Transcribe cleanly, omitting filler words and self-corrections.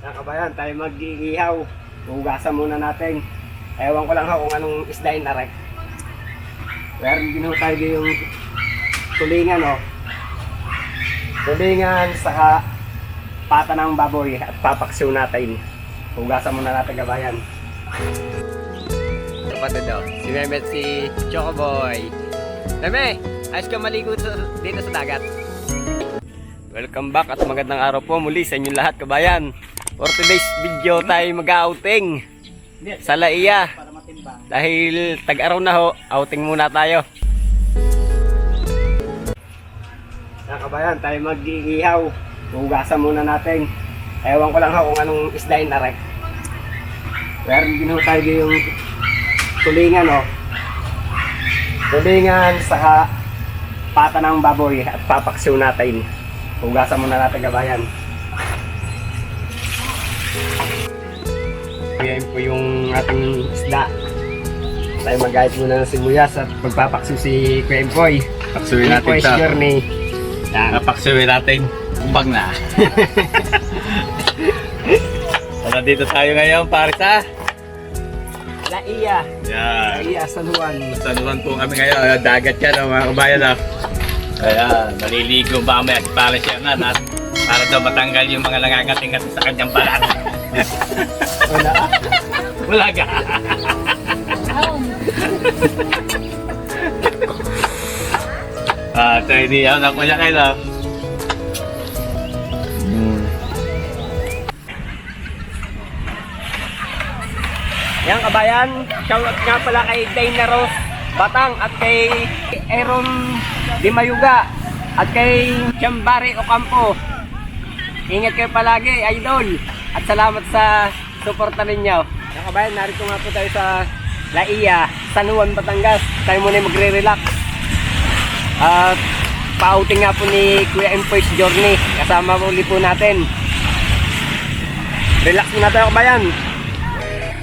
Mga kabayan, tayo mag-iihaw. Hugasan muna natin. Ewan ko lang ha kung anong isda yung narek. Meron din ho tayo yung tulingan o. Tulingan saka pata ng baboy at papaksiw natin. Hugasan muna natin kabayan. Kapatid daw, si Meme at si Chocoboy. Meme, ayos ka maligo dito sa dagat. Welcome back at magandang araw po muli sa inyong lahat kabayan. For today's video tayo mag-outing sa Laia. Dahil tag-araw na ho, outing muna tayo. Mga kabayan, tayo mag-iihaw. Hugasan muna natin. Ewan ko lang ho kung anong isda yung narek. Meron din ho tayo yung tulingan o. Tulingan saka pata ng baboy at papaksiw natin. Hugasan muna natin kabayan. Yan po yung ating isda. Tayo mag-gayat muna ng sibuyas at magpapaksiw si Kuya Empoy. Paksiwin natin ito. Journey. Paksiwin natin. Kumbang na. Nandito tayo ngayon para sa Laia. yan. Laia, San Juan. San Juan po kami ngayon. Dagat yan mga kabayan. Ayan, maliligo ba kami at para siya na para daw matanggal yung mga nangangating-ngating sa kanyang balat. Wala. Wala ka. Ito hindi ako na kuya kayo. Yan kabayan, shoutout nga pala kay Dana Rose Batang at kay Aaron Dimayuga at kay Chambari Ocampo. Ingat kayo palagi, idol. At salamat sa suporta ninyo. Yan kabayan, narito nga po tayo sa Laia, San Juan, Batangas. Tayo muna magre-relax. At pa-outing nga po ni Kuya Empoy's Journey. Kasama po ulit po natin. Relax muna tayo kabayan.